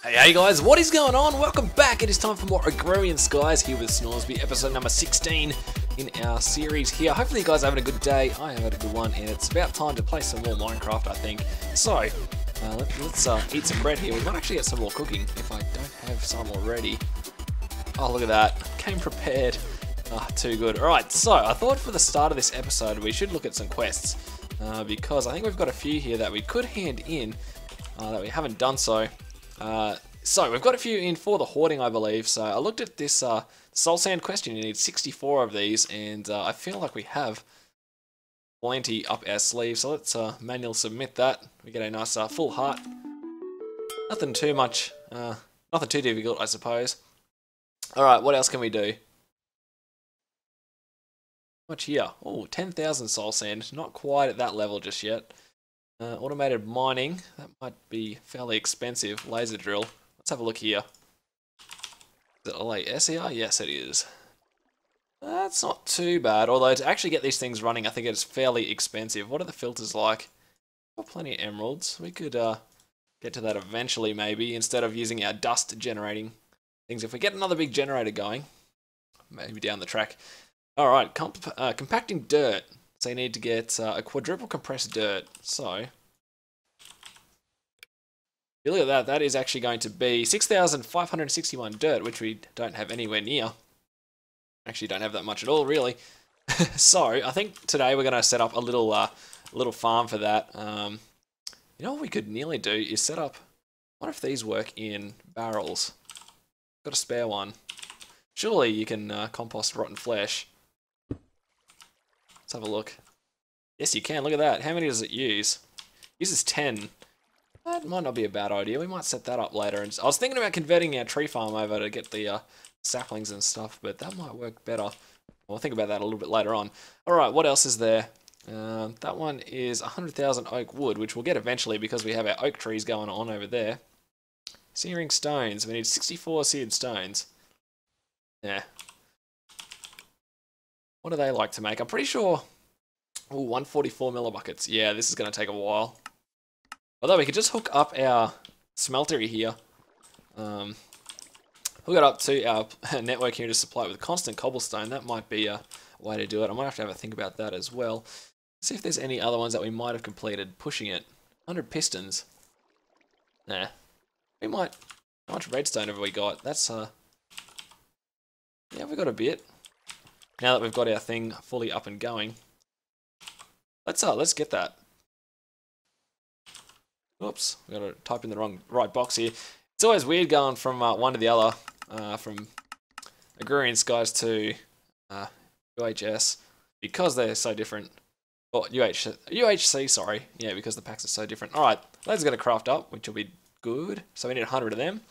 Hey guys, what is going on? Welcome back. It is time for more Agrarian Skies here with Snoresby, episode number 16 in our series here. Hopefully you guys are having a good day. I have had a good one, and it's about time to play some more Minecraft, I think. So, let's eat some bread here. We might actually get some more cooking if I don't have some already. Oh, look at that. Came prepared. Too good. Alright, so I thought for the start of this episode we should look at some quests, because I think we've got a few here that we could hand in that we haven't done so. So we've got a few in for the hoarding, I believe. So I looked at this soul sand question. You need 64 of these, and I feel like we have plenty up our sleeve. So let's manual submit that. We get a nice full heart. Nothing too much, nothing too difficult, I suppose. All right, what else can we do? Much here? Oh, 10,000 soul sand. Not quite at that level just yet. Automated mining, that might be fairly expensive. Laser drill, let's have a look here. Is it LAS here? Yes, it is. That's not too bad, although to actually get these things running, I think it's fairly expensive. What are the filters like? Got plenty of emeralds. We could get to that eventually, maybe, instead of using our dust generating things. If we get another big generator going, maybe down the track. Alright, compacting dirt. So you need to get a quadruple compressed dirt. So, if you look at that, that is actually going to be 6,561 dirt, which we don't have anywhere near. Actually don't have that much at all, really. So, I think today we're going to set up a little farm for that. You know what we could nearly do is set up, what if these work in barrels? Got a spare one. Surely you can compost rotten flesh. Let's have a look. Yes, you can. Look at that. How many does it use? It uses 10. That might not be a bad idea. We might set that up later. And I was thinking about converting our tree farm over to get the saplings and stuff, but that might work better. We'll think about that a little bit later on. Alright, what else is there? That one is 100,000 oak wood, which we'll get eventually because we have our oak trees going on over there. Searing stones. We need 64 seared stones. Yeah. What do they like to make? I'm pretty sure... Ooh, 144 millibuckets. Yeah, this is going to take a while. Although we could just hook up our smeltery here. Hook it up to our network here to supply it with constant cobblestone. That might be a way to do it. I might have a think about that as well. See if there's any other ones that we might have completed pushing it. 100 pistons. Nah. We might... How much redstone have we got? That's, yeah, we got a bit. Now that we've got our thing fully up and going, let's get that. Oops, we got to type in the right box here. It's always weird going from one to the other, from Agrarian Skies to UHS, because they're so different. Or UHC, sorry. Yeah, because the packs are so different. All right, those are going to craft up, which will be good. So we need 100 of them.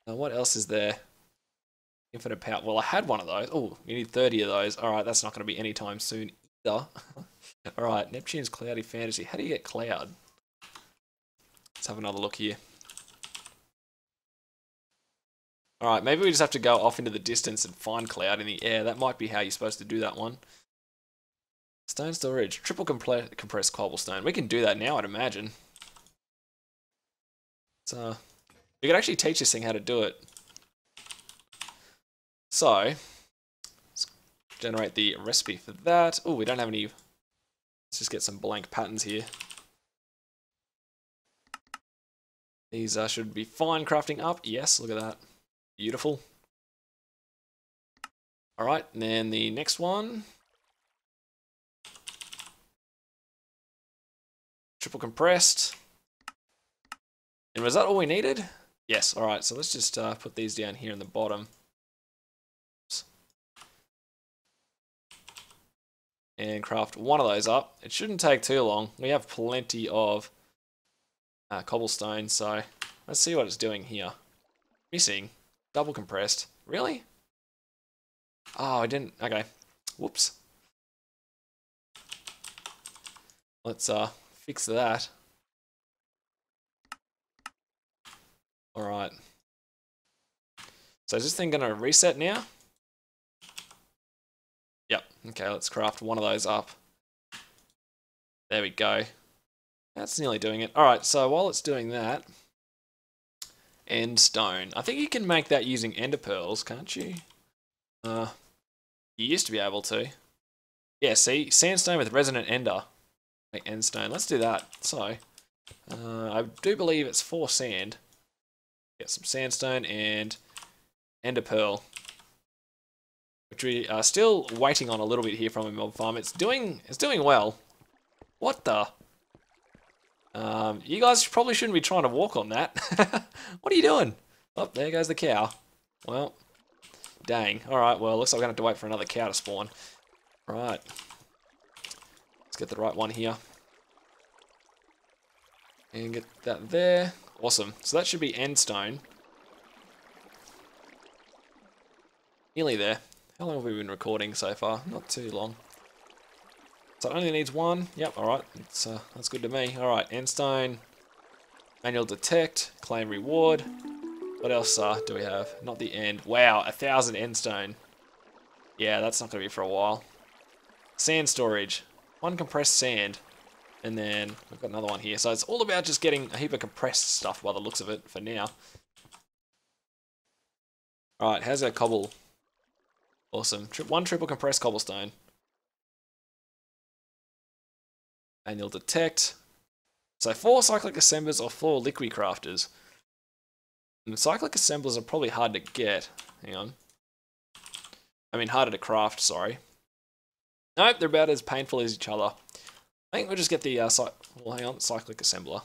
What else is there? Infinite power. Well, I had one of those. Oh, you need 30 of those. Alright, that's not going to be anytime soon either. Alright, Neptune's Cloudy Fantasy. How do you get cloud? Let's have another look here. Alright, maybe we just have to go off into the distance and find cloud in the air. That might be how you're supposed to do that one. Stone storage. Triple compressed cobblestone. We can do that now, I'd imagine. So, we could actually teach this thing how to do it. So, let's generate the recipe for that. Oh, we don't have any... Let's just get some blank patterns here. These should be fine crafting up. Yes, look at that. Beautiful. Alright, and then the next one. Triple compressed. And was that all we needed? Yes, alright, so let's just put these down here in the bottom. And craft one of those up. It shouldn't take too long. We have plenty of cobblestone, so let's see what it's doing here. Missing. Double compressed. Really? Oh, I didn't. Okay. Whoops. Let's fix that. Alright. So is this thing going to reset now? Yep, okay, let's craft one of those up. There we go. That's nearly doing it. Alright, so while it's doing that, End stone. I think you can make that using ender pearls, can't you? You used to be able to. Yeah, see? Sandstone with resonant ender. Make end stone. Let's do that. So, I do believe it's 4 sand. Get some sandstone and ender pearl. Which we are still waiting on a little bit here from a mob farm. It's doing well. What the? You guys probably shouldn't be trying to walk on that. What are you doing? Oh, there goes the cow. Well, dang. Alright, well, looks like we're going to have to wait for another cow to spawn. Right. Let's get the right one here. And get that there. Awesome. So that should be end stone. Nearly there. How long have we been recording so far? Not too long. So it only needs 1. Yep, alright. That's good to me. Alright, end stone. Manual detect. Claim reward. What else do we have? Not the end. Wow, 1,000 end stone. Yeah, that's not going to be for a while. Sand storage. 1 compressed sand. And then we've got another one here. So it's all about just getting a heap of compressed stuff by the looks of it for now. Alright, how's our cobble? Awesome. 1 triple compressed cobblestone. Manual detect. So 4 cyclic assemblers or 4 liquid crafters. And cyclic assemblers are probably hard to get. Hang on. I mean harder to craft, sorry. Nope, they're about as painful as each other. I think we'll just get the cyclic assembler.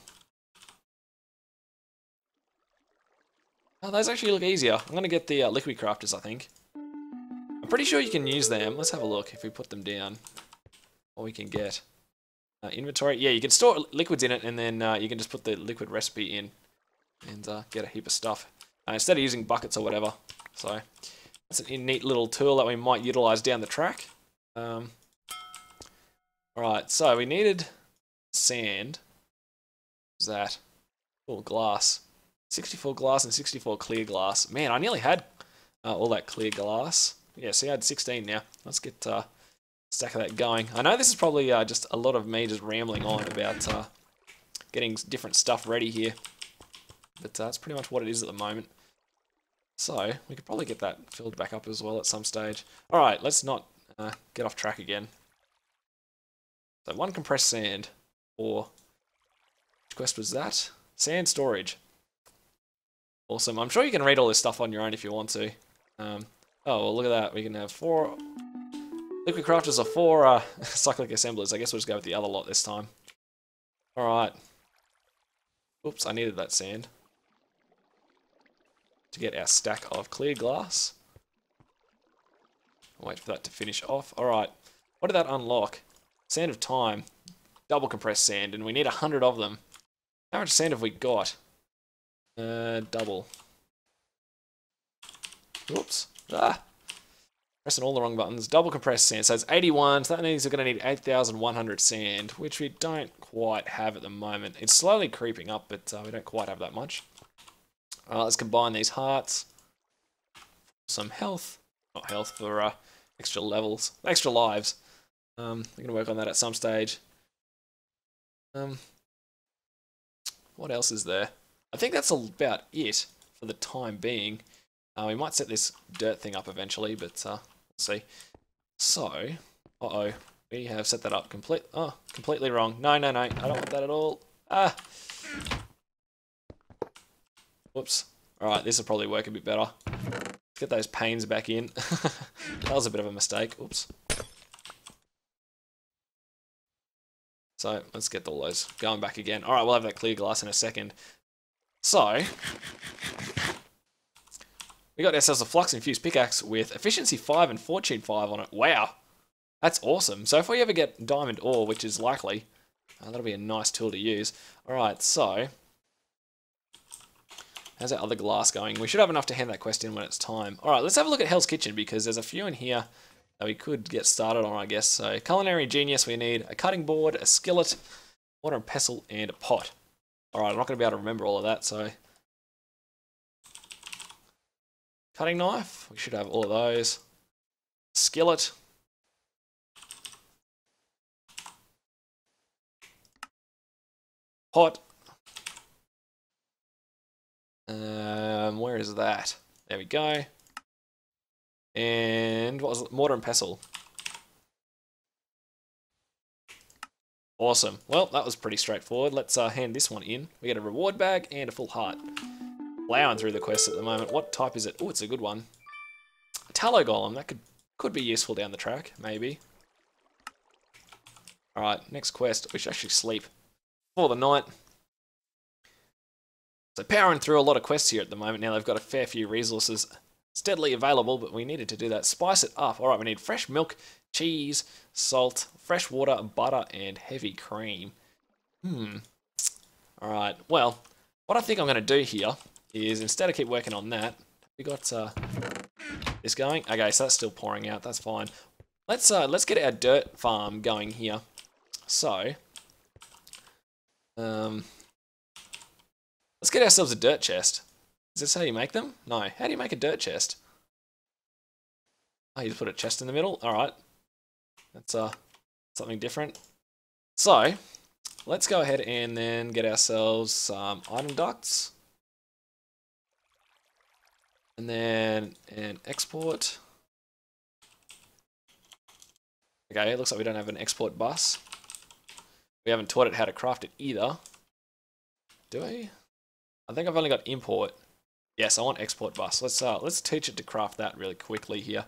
Oh, those actually look easier. I'm going to get the liquid crafters, I think. I'm pretty sure you can use them. Let's have a look if we put them down. What we can get. Inventory. Yeah, you can store liquids in it, and then you can just put the liquid recipe in and get a heap of stuff. Instead of using buckets or whatever. So, that's a neat little tool that we might utilize down the track. Alright, so we needed sand. What's that? Oh, glass. 64 glass and 64 clear glass. Man, I nearly had all that clear glass. Yeah, see, I had 16 now. Let's get a stack of that going. I know this is probably just a lot of me just rambling on about getting different stuff ready here. But that's pretty much what it is at the moment. So, we could probably get that filled back up as well at some stage. Alright, let's not get off track again. So 1 compressed sand, or which quest was that? Sand storage. Awesome. I'm sure you can read all this stuff on your own if you want to. Oh, well, look at that. We can have 4 liquid crafters or 4 cyclic assemblers. I guess we'll just go with the other lot this time. Alright. Oops, I needed that sand to get our stack of clear glass. I'll wait for that to finish off. Alright. What did that unlock? Sand of time. Double compressed sand, and we need 100 of them. How much sand have we got? Double. Oops. Pressing all the wrong buttons. Double compressed sand. So it's 81, so that means we're going to need 8,100 sand, which we don't quite have at the moment. It's slowly creeping up, but we don't quite have that much. Let's combine these hearts. Some health. Not health, for extra levels. Extra lives. We're going to work on that at some stage. What else is there? I think that's about it for the time being. We might set this dirt thing up eventually, but we'll see. So, we have set that up completely wrong. No, I don't want that at all. Whoops. Alright, this will probably work a bit better. Let's get those panes back in. That was a bit of a mistake. Oops. So, let's get all those going back again. Alright, we'll have that clear glass in a second. So, we got ourselves a flux infused pickaxe with efficiency 5 and fortune 5 on it. Wow, that's awesome. So if we ever get diamond ore, which is likely, that'll be a nice tool to use. Alright, so how's that other glass going? We should have enough to hand that quest in when it's time. Alright, let's have a look at Hell's Kitchen, because there's a few in here that we could get started on, I guess. So culinary genius, we need a cutting board, a skillet, water and pestle, and a pot. Alright, I'm not going to be able to remember all of that, so cutting knife, we should have all of those. Skillet. Where is that? There we go. And what was it? Mortar and pestle. Awesome. Well, that was pretty straightforward. Let's hand this one in. We get a reward bag and a full heart. Plowing through the quest at the moment. What type is it? Oh, it's a good one. A tallow golem. That could be useful down the track, maybe. Alright, next quest. We should actually sleep for the night. So powering through a lot of quests here at the moment. Now they've got a fair few resources steadily available, but we needed to do that. Spice it up. Alright, we need fresh milk, cheese, salt, fresh water, butter, and heavy cream. Alright, well, what I think I'm going to do here is, instead of keep working on that, we got this going. Okay, so that's still pouring out. That's fine. Let's get our dirt farm going here. So, let's get ourselves a dirt chest. Is this how you make them? No. How do you make a dirt chest? Oh, you just put a chest in the middle? Alright. That's something different. So, let's go ahead and then get ourselves some item ducts. And then an export. Okay, it looks like we don't have an export bus. We haven't taught it how to craft it either. Do we? I think I've only got import. Yes, I want export bus. Let's teach it to craft that really quickly here.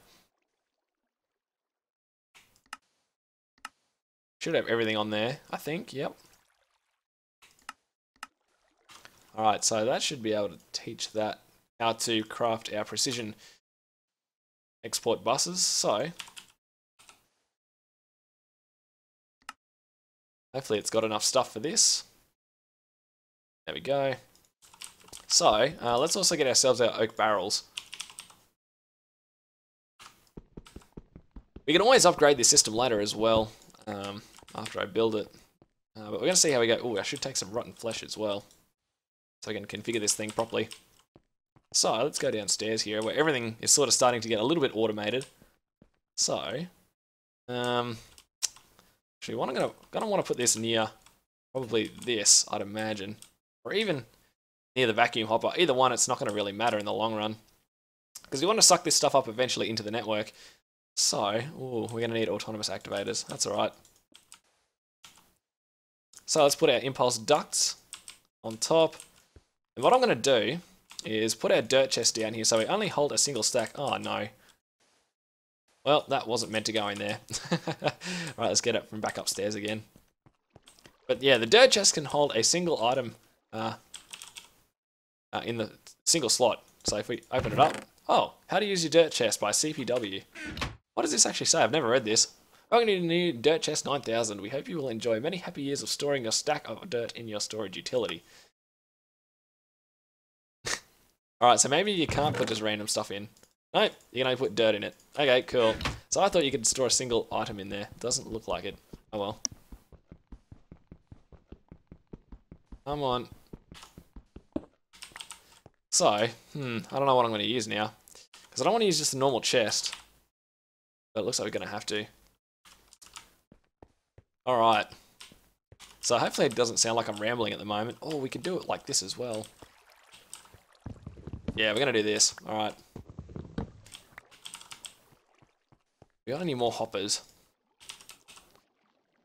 Should have everything on there, I think. Yep. Alright, so that should be able to teach that how to craft our precision export buses. So, hopefully it's got enough stuff for this. There we go. So, let's also get ourselves our oak barrels. We can always upgrade this system later as well, after I build it. But we're going to see how we go. Oh, I should take some rotten flesh as well, so I can configure this thing properly. So, let's go downstairs here, where everything is sort of starting to get a little bit automated. So, actually, I'm gonna want to put this near, probably this, I'd imagine. Or even near the vacuum hopper. Either one, it's not going to really matter in the long run, because we want to suck this stuff up eventually into the network. So, ooh, we're going to need autonomous activators. That's alright. So let's put our impulse ducts on top. And what I'm going to do is put our dirt chest down here so we only hold a single stack. Oh no. Well, that wasn't meant to go in there. Alright, let's get it from back upstairs again. But yeah, the dirt chest can hold a single item in the single slot. So if we open it up, oh, how to use your dirt chest by CPW. What does this actually say? I've never read this. Welcome to the new Dirt Chest 9000. We hope you will enjoy many happy years of storing your stack of dirt in your storage utility. Alright, so maybe you can't put just random stuff in. Nope, you can only put dirt in it. Okay, cool. So I thought you could store a single item in there. Doesn't look like it. Oh well. Come on. So, I don't know what I'm going to use now. Because I don't want to use just a normal chest. But it looks like we're going to have to. Alright. So hopefully it doesn't sound like I'm rambling at the moment. Oh, we could do it like this as well. Yeah, we're going to do this. Alright. We got any more hoppers?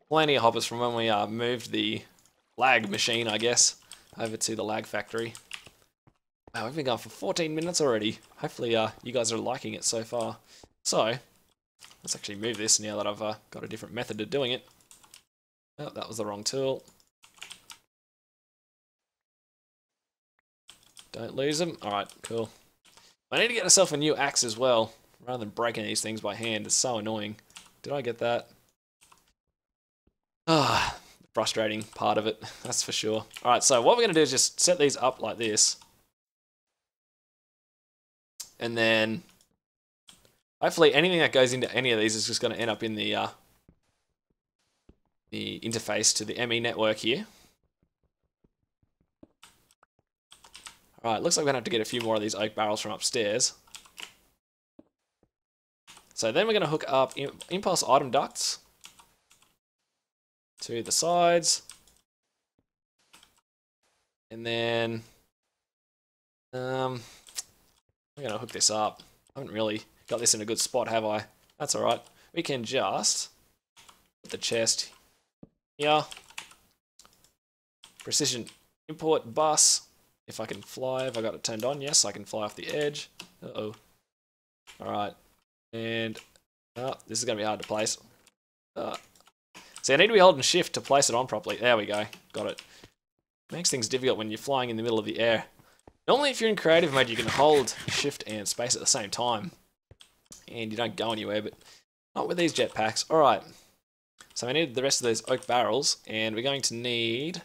Plenty of hoppers from when we moved the lag machine, I guess, over to the lag factory. Wow, we've been going for 14 minutes already. Hopefully you guys are liking it so far. So, let's actually move this now that I've got a different method of doing it. Oh, that was the wrong tool. Don't lose them. Alright, cool. I need to get myself a new axe as well, rather than breaking these things by hand. It's so annoying. Did I get that? Ah, the frustrating part of it, that's for sure. Alright, so what we're going to do is just set these up like this. And then, hopefully anything that goes into any of these is just going to end up in the interface to the ME network here. Alright, looks like we're going to have to get a few more of these oak barrels from upstairs. So then we're going to hook up impulse item ducts to the sides. And then, I'm going to hook this up. I haven't really got this in a good spot, have I? That's alright. We can just put the chest here. Precision import bus. If I can fly, have I got it turned on? Yes, I can fly off the edge. Uh-oh. Alright. And this is going to be hard to place. See, I need to be holding shift to place it on properly. There we go. Got it. Makes things difficult when you're flying in the middle of the air. Normally, if you're in creative mode, you can hold shift and space at the same time. And you don't go anywhere, but not with these jetpacks. Alright. So we need the rest of those oak barrels, and we're going to need...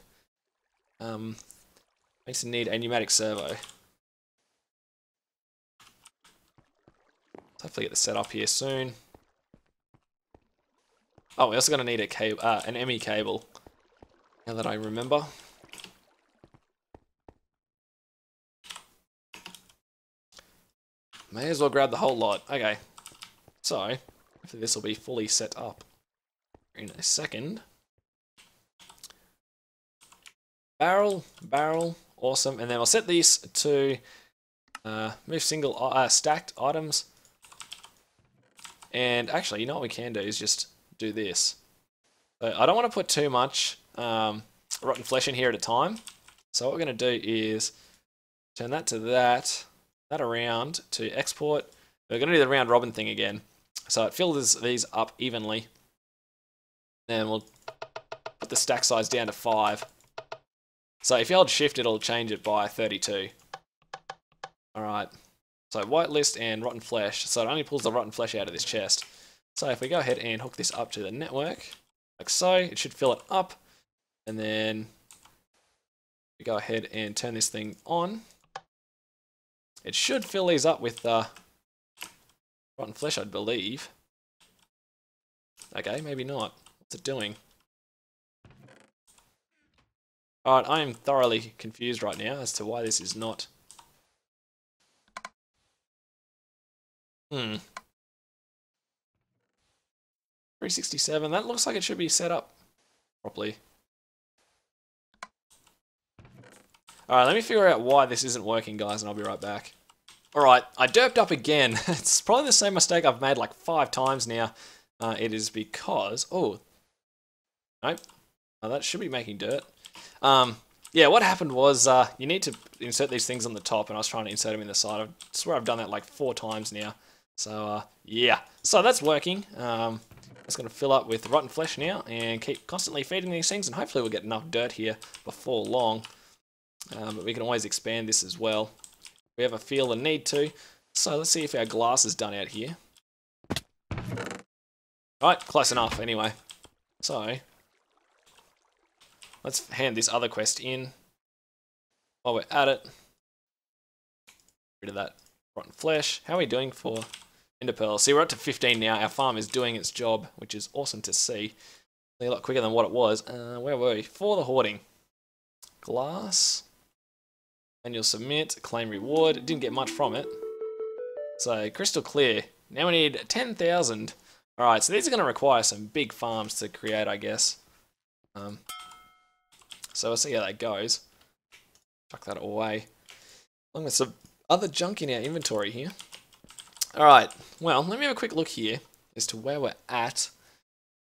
a pneumatic servo. Hopefully get this set up here soon. Oh, we're also going to need a cable, an ME cable. Now that I remember. May as well grab the whole lot. Okay. So, hopefully this will be fully set up in a second. Barrel, awesome. And then we'll set these to move single stacked items. And actually, you know what we can do is just do this. So I don't want to put too much rotten flesh in here at a time. So what we're going to do is turn that to that around to export. We're going to do the round robin thing again. So it fills these up evenly. And we'll put the stack size down to 5. So if you hold shift, it'll change it by 32. Alright. So whitelist and rotten flesh. So it only pulls the rotten flesh out of this chest. So if we go ahead and hook this up to the network, like so, it should fill it up. And then we go ahead and turn this thing on. It should fill these up with rotten flesh, I believe. Okay, maybe not. What's it doing? Alright, I am thoroughly confused right now as to why this is not... 367, that looks like it should be set up properly. Alright, let me figure out why this isn't working, guys, and I'll be right back. Alright, I derped up again. It's probably the same mistake I've made like 5 times now. It is because... Oh. Nope. Oh, that should be making dirt. Yeah, what happened was you need to insert these things on the top, and I was trying to insert them in the side. I swear I've done that like 4 times now. So, yeah. So that's working. It's going to fill up with rotten flesh now and keep constantly feeding these things, and hopefully we'll get enough dirt here before long. But we can always expand this as well. We have a feel the need to. So let's see if our glass is done out here. Right, close enough anyway. So, let's hand this other quest in while we're at it. Get rid of that rotten flesh. How are we doing for ender pearls? See, we're up to 15 now. Our farm is doing its job, which is awesome to see. A lot quicker than what it was. Where were we? For the hoarding. Glass. And you'll submit. Claim reward. Didn't get much from it. So, crystal clear. Now we need 10,000. Alright, so these are going to require some big farms to create, I guess. So we'll see how that goes. Chuck that away. Along with some other junk in our inventory here. Alright, well, let me have a quick look here as to where we're at.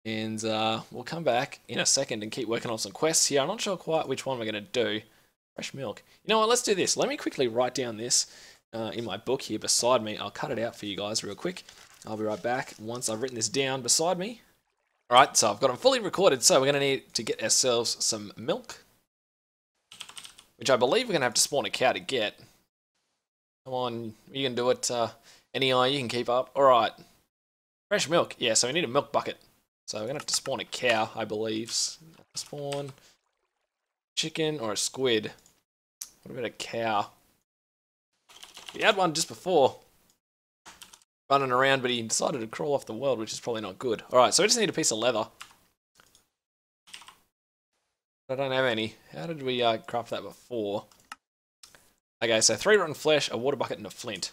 And we'll come back in a second and keep working on some quests here. I'm not sure quite which one we're going to do. Fresh milk. You know what, let's do this. Let me quickly write down this in my book here beside me. I'll cut it out for you guys real quick. I'll be right back once I've written this down beside me. Alright, so I've got them fully recorded, so we're going to need to get ourselves some milk. Which I believe we're going to have to spawn a cow to get. Come on, you can do it. NEI, you can keep up. Alright. Fresh milk. Yeah, so we need a milk bucket. So we're going to have to spawn a cow, I believe. Spawn chicken or a squid. What about a cow? We had one just before. Running around, but he decided to crawl off the world, which is probably not good. Alright, so we just need a piece of leather. I don't have any. How did we craft that before? Okay, so 3 rotten flesh, a water bucket, and a flint.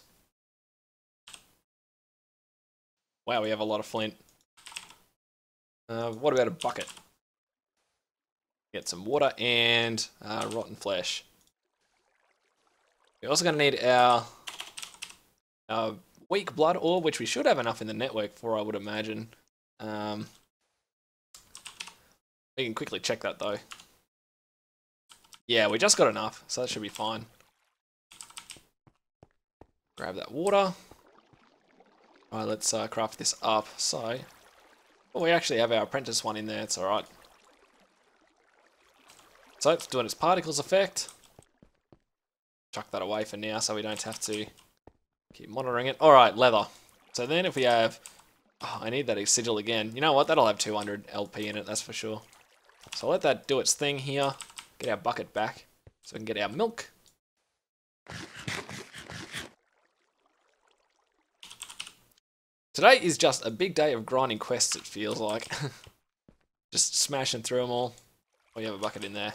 Wow, we have a lot of flint. What about a bucket? Get some water and rotten flesh. We're also going to need our weak blood orb, which we should have enough in the network for, I would imagine. We can quickly check that though. Yeah, we just got enough, so that should be fine. Grab that water. Alright, let's craft this up. So, well, we actually have our apprentice one in there, it's alright. So it's doing its particles effect. Chuck that away for now so we don't have to keep monitoring it. Alright, leather. So then if we have... Oh, I need that sigil again. You know what? That'll have 200 LP in it, that's for sure. So I'll let that do its thing here. Get our bucket back so we can get our milk. Today is just a big day of grinding quests, it feels like. Just smashing through them all. Oh, you have a bucket in there.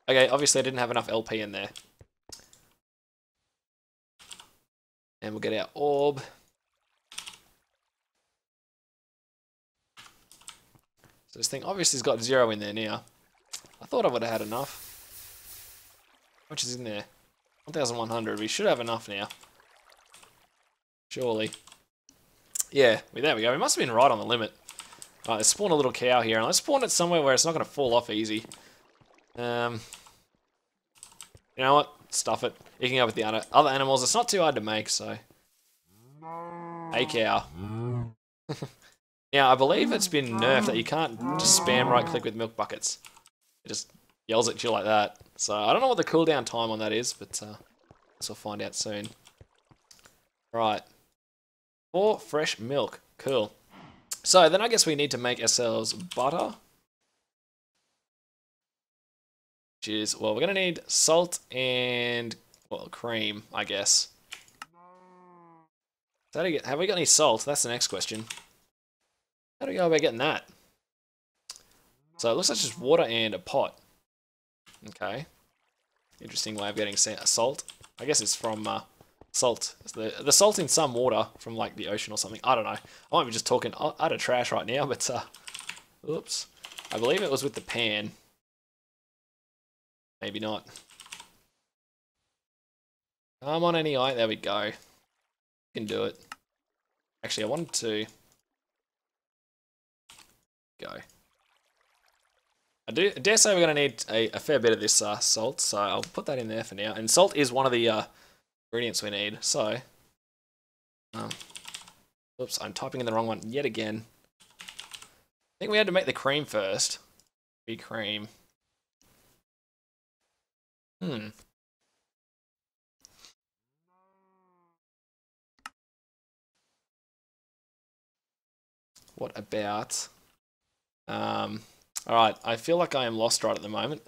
Okay, obviously I didn't have enough LP in there. And we'll get our orb. So this thing obviously has got 0 in there now. I thought I would have had enough. How much is in there? 1,100. We should have enough now. Surely. Yeah, there we go. We must have been right on the limit. Alright, let's spawn a little cow here. And let's spawn it somewhere where it's not going to fall off easy. You know what? Stuff it. You can go with the other animals. It's not too hard to make, so... Hey, cow. Now, I believe it's been nerfed that you can't just spam right-click with milk buckets. It just yells at you like that. So, I don't know what the cooldown time on that is, but I guess we'll find out soon. Right. 4 fresh milk. Cool. So, then I guess we need to make ourselves butter. Which is, well, we're going to need salt and, well, cream, I guess. So have we got any salt? That's the next question. How do we go about getting that? So it looks like just water and a pot. Okay. Interesting way of getting salt. I guess it's from salt. It's the salt in some water from like the ocean or something. I don't know. I might be just talking utter trash right now, but oops. I believe it was with the pan. Maybe not. Come on, NEI. There we go. We can do it. Actually, I wanted to go. I dare say we're going to need a fair bit of this salt, so I'll put that in there for now. And salt is one of the ingredients we need. So, oops, I'm typing in the wrong one yet again. I think we had to make the cream first. Be cream. What about... Alright, I feel like I am lost right at the moment.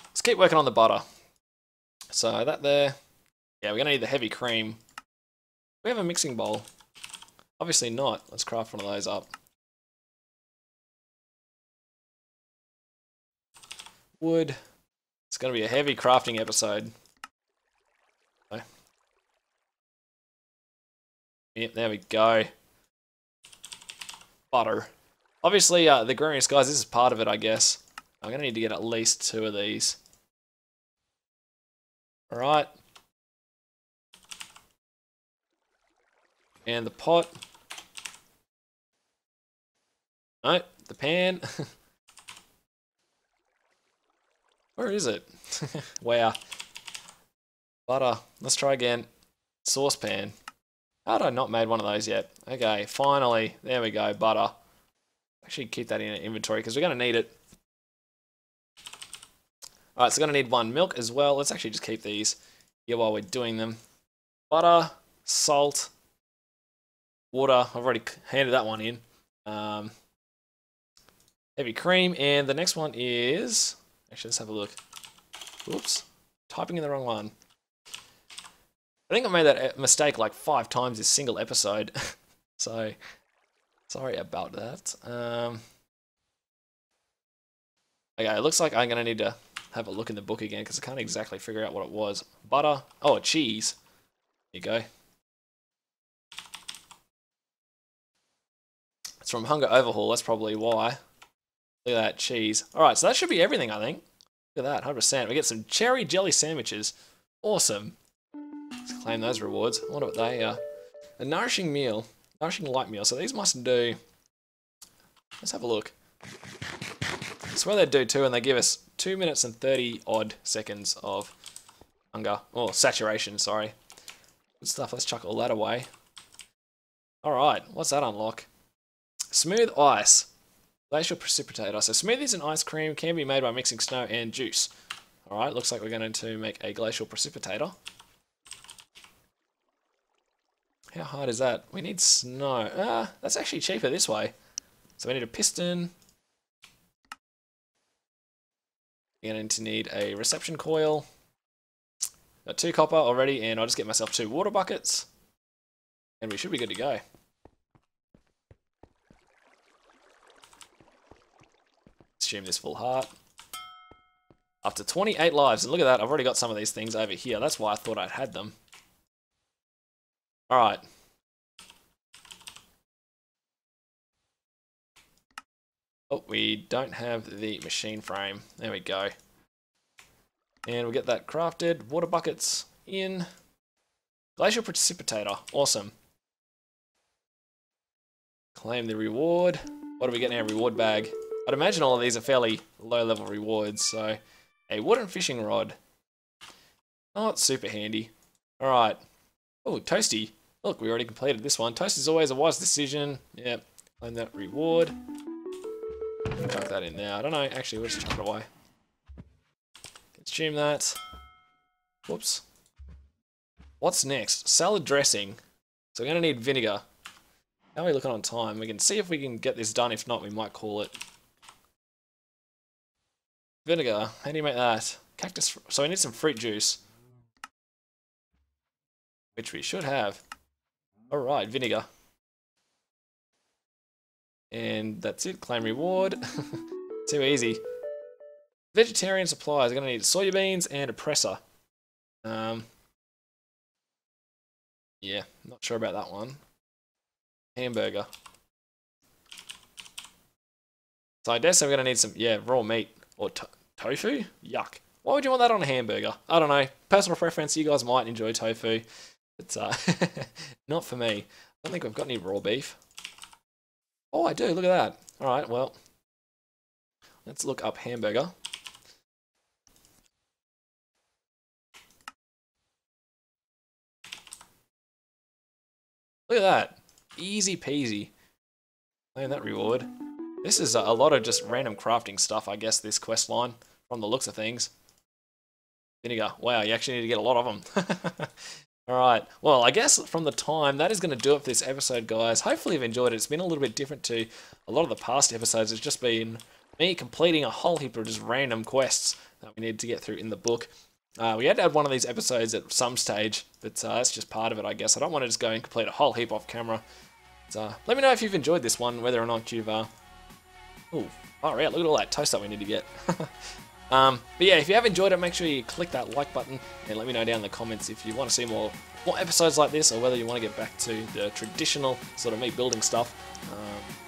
Let's keep working on the butter. So that there... Yeah, we're going to need the heavy cream. We have a mixing bowl. Obviously not. Let's craft one of those up. Wood. It's going to be a heavy crafting episode. Okay. Yep, there we go. Butter. Obviously, the Agrarian Skies, this is part of it, I guess. I'm going to need to get at least 2 of these. Alright. And the pot. No, the pan. Where is it? Wow. Butter. Let's try again. Saucepan. How had I not made one of those yet? Okay, finally. There we go, butter. Actually keep that in inventory because we're going to need it. Alright, so we're going to need 1 milk as well. Let's actually just keep these here while we're doing them. Butter, salt, water. I've already handed that one in. Heavy cream. And the next one is... Actually, let's have a look. Oops. Typing in the wrong one. I think I made that mistake like 5 times this single episode. So, sorry about that. Okay, it looks like I'm going to need to have a look in the book again because I can't exactly figure out what it was. Butter. Oh, cheese. There you go. It's from Hunger Overhaul. That's probably why. Look at that, cheese. Alright, so that should be everything, I think. Look at that, 100%. We get some cherry jelly sandwiches. Awesome. Let's claim those rewards. I wonder what they are. A nourishing meal. Nourishing light meal. So these must do... Let's have a look. I swear they do too, and they give us 2 minutes and 30 odd seconds of hunger. Oh, saturation, sorry. Good stuff. Let's chuck all that away. Alright, what's that unlock? Smooth ice. Glacial precipitator. So smoothies and ice cream can be made by mixing snow and juice. Alright, looks like we're going to make a glacial precipitator. How hard is that? We need snow. That's actually cheaper this way. So we need a piston. We're going to need a reception coil. Got 2 copper already, and I'll just get myself 2 water buckets. And we should be good to go. Assume this full heart. After 28 lives, and look at that, I've already got some of these things over here. That's why I thought I'd had them. Alright. Oh, we don't have the machine frame. There we go. And we'll get that crafted. Water buckets in. Glacial precipitator. Awesome. Claim the reward. What do we get in our reward bag? I'd imagine all of these are fairly low-level rewards, so... A wooden fishing rod. Not super handy. Alright. Oh, Toasty. Look, we already completed this one. Toast is always a wise decision. Yep. Claim that reward. Chuck that in there. I don't know. Actually, we'll just chuck it away. Consume that. Whoops. What's next? Salad dressing. So we're going to need vinegar. How are we looking on time? We can see if we can get this done. If not, we might call it. Vinegar. How do you make that? Cactus. So we need some fruit juice. Which we should have. Alright, vinegar. And that's it. Claim reward. Too easy. Vegetarian supplies. I'm going to need soybeans and a presser. Yeah, not sure about that one. Hamburger. So I guess I'm going to need some, raw meat. Or tofu? Yuck. Why would you want that on a hamburger? I don't know. Personal preference, you guys might enjoy tofu. It's not for me. I don't think we've got any raw beef. Oh, I do. Look at that. Alright, well. Let's look up hamburger. Look at that. Easy peasy. Claim that reward. This is a lot of just random crafting stuff, I guess, this quest line, from the looks of things. Vinegar. Wow, you actually need to get a lot of them. Alright, well, I guess from the time, that is going to do it for this episode, guys. Hopefully you've enjoyed it. It's been a little bit different to a lot of the past episodes. It's just been me completing a whole heap of just random quests that we need to get through in the book. We had to add one of these episodes at some stage, but that's just part of it, I guess. I don't want to just go and complete a whole heap off camera. But, let me know if you've enjoyed this one, whether or not you've... Ooh, alright, look at all that toast that we need to get. But yeah, if you have enjoyed it, make sure you click that like button and let me know down in the comments if you want to see more episodes like this, or whether you want to get back to the traditional sort of me building stuff.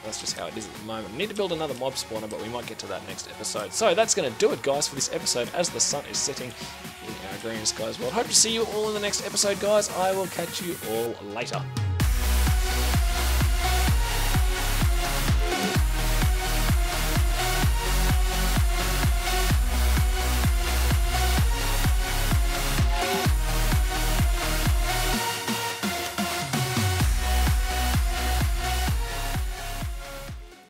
That's just how it is at the moment. I need to build another mob spawner, but we might get to that next episode. So that's going to do it, guys, for this episode as the sun is setting in our Agrarian Skies world. Hope to see you all in the next episode, guys. I will catch you all later.